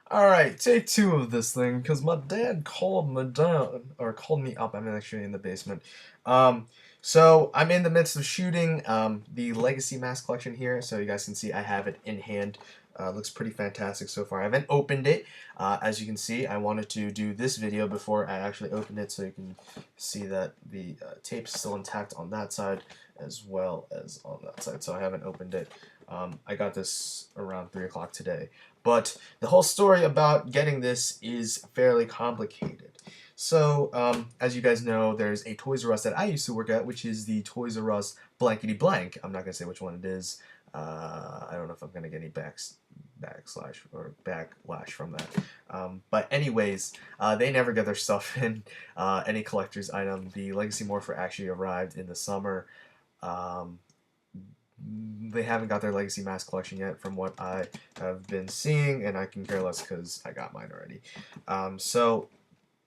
Alright, take two of this thing, because my dad called me down, or called me up. I'm actually in the basement. Um, so I'm in the midst of shooting the Legacy Mask Collection here, so you guys can see I have it in hand. Looks pretty fantastic so far. I haven't opened it. As you can see, I wanted to do this video before I actually opened it, so you can see that the tape's still intact on that side, as well as on that side, so I haven't opened it. I got this around 3 o'clock today. But the whole story about getting this is fairly complicated. So, as you guys know, there's a Toys R Us that I used to work at, which is the Toys R Us blankety blank. I'm not going to say which one it is. I don't know if I'm going to get any backslash or backlash from that. But anyways, they never get their stuff in any collector's item. The Legacy Morpher actually arrived in the summer. They haven't got their Legacy Mask collection yet from what I have been seeing, and I can care less because I got mine already. So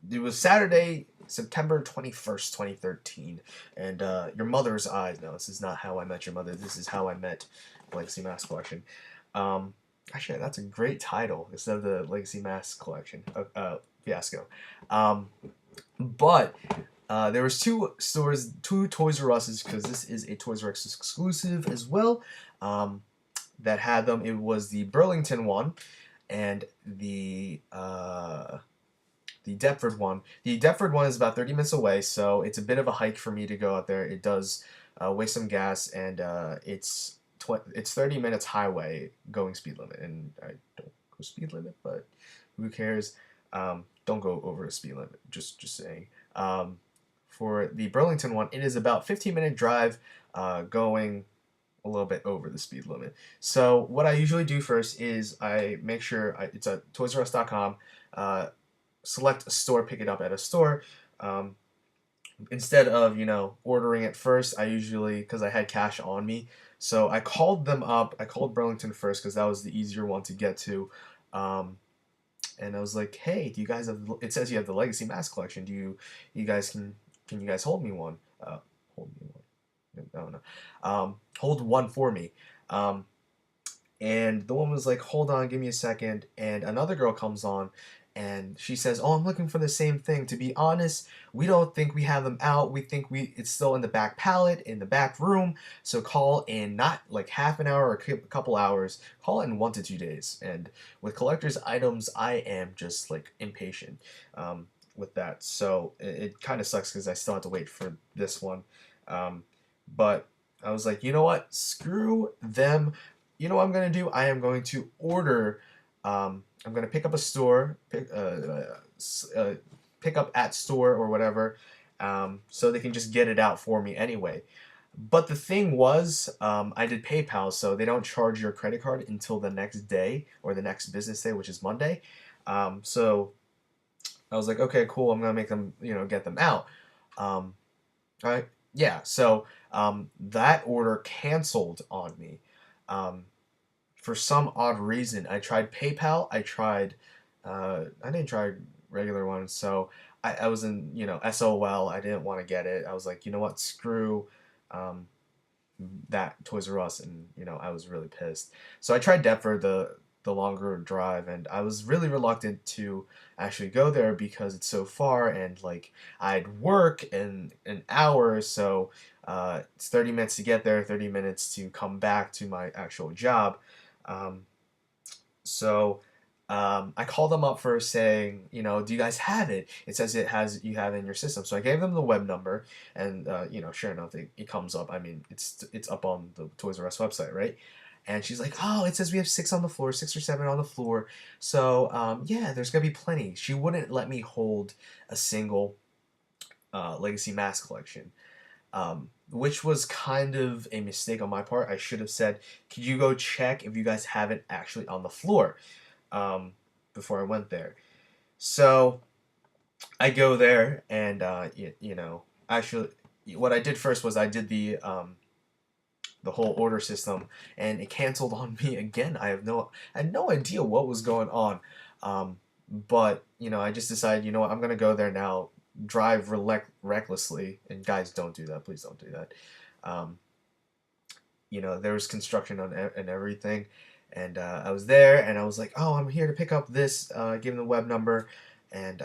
it was Saturday, September 21st, 2013, and your mother's eyes. No, this is not How I Met Your Mother. This is How I Met Legacy Mask Collection. Actually, that's a great title instead of the Legacy Mask Collection fiasco. But there was two stores, two Toys R Us's, because this is a Toys R Us exclusive as well, that had them. It was the Burlington one and the Deptford one. The Deptford one is about 30 minutes away, so it's a bit of a hike for me to go out there. It does waste some gas, and it's 30 minutes highway going speed limit, and I don't go speed limit, but who cares? Don't go over a speed limit. Just saying. For the Burlington one, it is about 15-minute drive going a little bit over the speed limit. So what I usually do first is I make sure it's at toysrus.com, select a store, pick it up at a store. Instead of, ordering it first, I usually, because I had cash on me, so I called them up. I called Burlington first because that was the easier one to get to. And I was like, hey, do you guys have, it says you have the Legacy Mask Collection. You guys can you guys hold me one? Hold me one. I don't know. Hold one for me. And the woman was like, hold on, give me a second. And another girl comes on and she says, oh, I'm looking for the same thing. To be honest, we don't think we have them out. We think it's still in the back pallet, in the back room. So call in not like half an hour or a couple hours. Call in 1 to 2 days. And with collector's items, I am just like impatient. With that, so it kind of sucks because I still have to wait for this one, but I was like, you know what, screw them. You know what I'm gonna do? I am going to order. I'm gonna pick up a store, pick up at store or whatever, so they can just get it out for me anyway. But the thing was, I did PayPal, so they don't charge your credit card until the next day or the next business day, which is Monday. So I was like, okay, cool. I'm gonna make them, get them out. All right, yeah. So that order canceled on me. For some odd reason, I tried PayPal. I didn't try regular ones. So I was in, SOL. I didn't want to get it. I was like, you know what, screw that Toys R Us, and I was really pissed. So I tried Deptford, the longer drive, and I was really reluctant to actually go there because it's so far, and like I'd work in an hour, so it's 30 minutes to get there, 30 minutes to come back to my actual job. Um, so I called them up first saying, do you guys have it? It says you have it in your system. So I gave them the web number, and sure enough, it comes up. I mean, it's up on the Toys R Us website, right? And she's like, oh, it says we have 6 on the floor, 6 or 7 on the floor. So yeah, there's gonna be plenty. She wouldn't let me hold a single Legacy Mask Collection. Which was kind of a mistake on my part. I should have said, could you go check if you guys have it actually on the floor, before I went there. So I go there, and actually, what I did first was I did the whole order system, and it canceled on me again. I had no idea what was going on, but I just decided, I'm gonna go there now, drive recklessly, and guys, don't do that. Please don't do that. There was construction and everything, And I was there, and I was like, "Oh, I'm here to pick up this." Give him the web number, and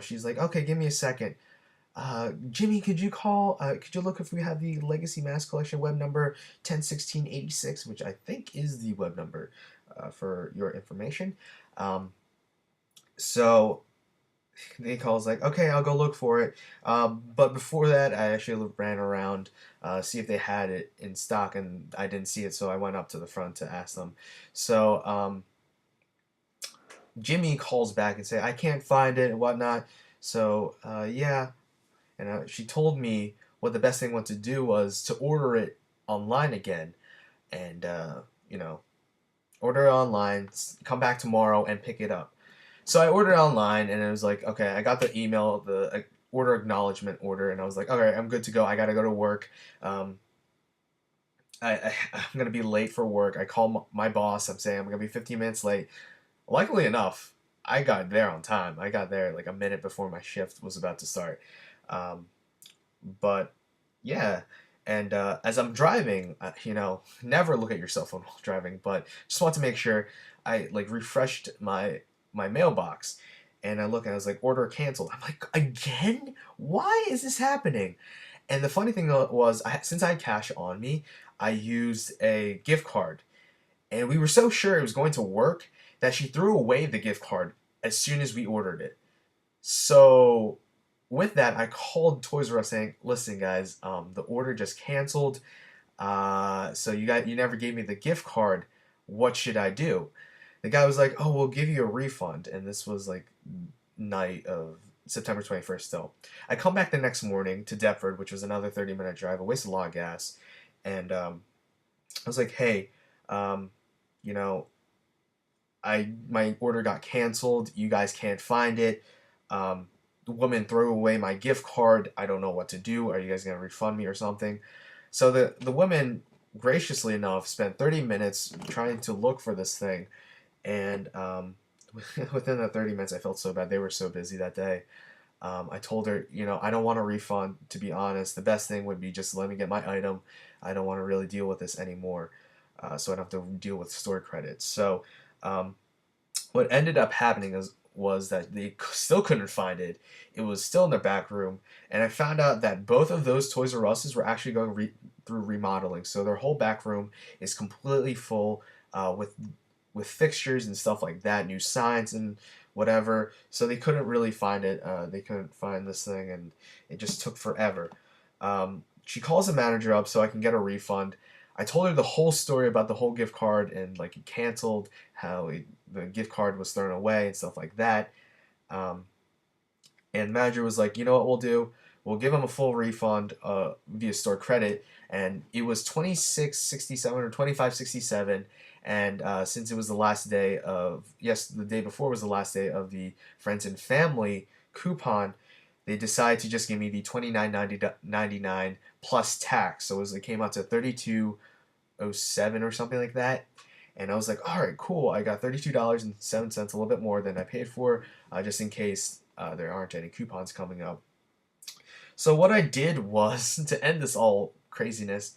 she's like, "Okay, give me a second. Jimmy, could you call? Could you look if we have the Legacy Mask Collection web number 101686, which I think is the web number for your information." Um, so he calls like, "Okay, I'll go look for it." But before that, I actually ran around, see if they had it in stock, and I didn't see it, so I went up to the front to ask them. So Jimmy calls back and say, "I can't find it and whatnot." So yeah, and she told me what the best thing what to do was to order it online again, and order it online, come back tomorrow and pick it up. So I ordered it online, and it was like, okay, I got the email, the order acknowledgement order, and I was like, okay, I'm good to go. I gotta go to work. Um, I'm gonna be late for work. I call my boss. I'm saying I'm gonna be 15 minutes late. Luckily enough, I got there on time. I got there like a minute before my shift was about to start. Um, but yeah, and as I'm driving, never look at your cell phone while driving, but just want to make sure I like refreshed my mailbox, and I look and I was like, order canceled. I'm like, again? Why is this happening? And the funny thing was, since I had cash on me, I used a gift card, and we were so sure it was going to work that she threw away the gift card as soon as we ordered it. So with that, I called Toys R Us saying, "Listen, guys, the order just canceled. So you never gave me the gift card. What should I do?" The guy was like, "Oh, we'll give you a refund." And this was like night of September 21st. Still, I come back the next morning to Deptford, which was another 30-minute drive. I wasted a lot of gas, and I was like, "Hey, um, you know, my order got canceled. You guys can't find it. The woman threw away my gift card. I don't know what to do. Are you guys gonna refund me or something?" So the woman graciously enough spent 30 minutes trying to look for this thing, and within the 30 minutes, I felt so bad. They were so busy that day. I told her, I don't want a refund. To be honest, the best thing would be just let me get my item. I don't want to really deal with this anymore, so I don't have to deal with store credits. So. Um, what ended up happening was that they still couldn't find it. It was still in their back room, and I found out that both of those Toys R Us's were actually going through remodeling. So their whole back room is completely full with fixtures and stuff like that, new signs and whatever. So they couldn't really find it. They couldn't find this thing, and it just took forever. She calls the manager up so I can get a refund. I told her the whole story about the whole gift card and like it canceled, the gift card was thrown away and stuff like that. Um, and the manager was like, "You know what we'll do? We'll give them a full refund via store credit." And it was 2667 or 2567. And since it was the last day of, yes, the day before was the last day of the friends and family coupon, they decided to just give me the 29.99 plus tax. So it came out to 32.07 or something like that. And I was like, all right, cool. I got $32.07, a little bit more than I paid for, just in case there aren't any coupons coming up. So what I did was to end this all craziness,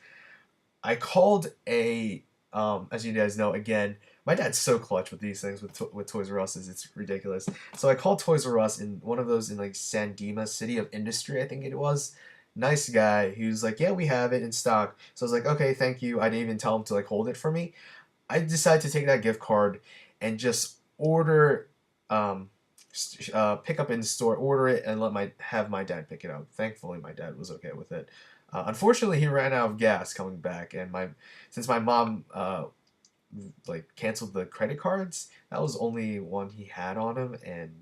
I called as you guys know, again, my dad's so clutch with these things with Toys R Us, it's ridiculous. So I called Toys R Us in one of those in like San Dimas, City of Industry, I think it was. Nice guy. He was like, "Yeah, we have it in stock." So I was like, "Okay, thank you." I didn't even tell him to like hold it for me. I decided to take that gift card and just order, pick up in store, order it, and have my dad pick it up. Thankfully, my dad was okay with it. Unfortunately, he ran out of gas coming back, and since my mom like canceled the credit cards, that was only one he had on him, and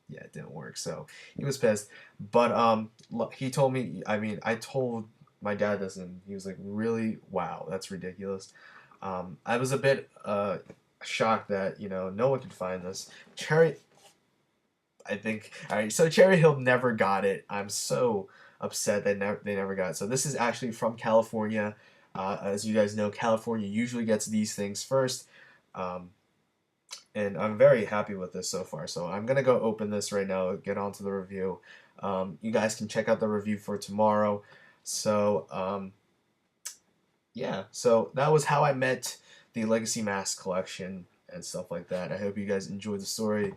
yeah, it didn't work. So he was pissed. But he told me. I mean, I told my dad this, and he was like, "Really? Wow, that's ridiculous." I was a bit shocked that no one could find this. Cherry, I think. All right, so Cherry Hill never got it. I'm so upset that they never got it. So this is actually from California. As you guys know, California usually gets these things first. Um, and I'm very happy with this so far. So I'm gonna go open this right now, get on to the review. You guys can check out the review for tomorrow. So yeah, so that was how I met the Legacy Mask collection and stuff like that. I hope you guys enjoyed the story.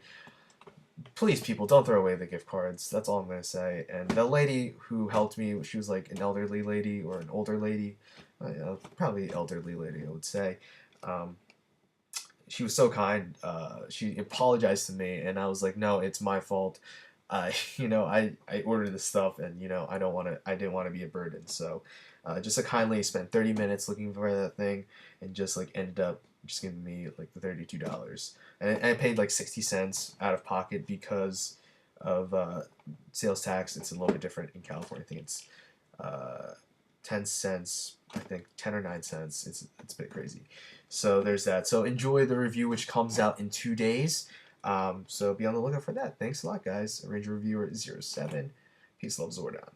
Please, people, don't throw away the gift cards. That's all I'm gonna say. And the lady who helped me, she was like an elderly lady or an older lady, probably elderly lady, I would say. Um, she was so kind. She apologized to me, and I was like, no, it's my fault. I ordered this stuff, and I didn't want to be a burden. So, just like kindly spent 30 minutes looking for that thing, and just like ended up just giving me like the $32, and I paid like 60 cents out of pocket because of sales tax. It's a little bit different in California. I think it's uh, 10 cents. I think 10 or 9 cents. It's a bit crazy. So there's that. So enjoy the review, which comes out in 2 days. So be on the lookout for that. Thanks a lot, guys. Ranger Reviewer 07. Peace, love, Zordon.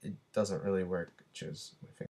It doesn't really work. Choose my finger.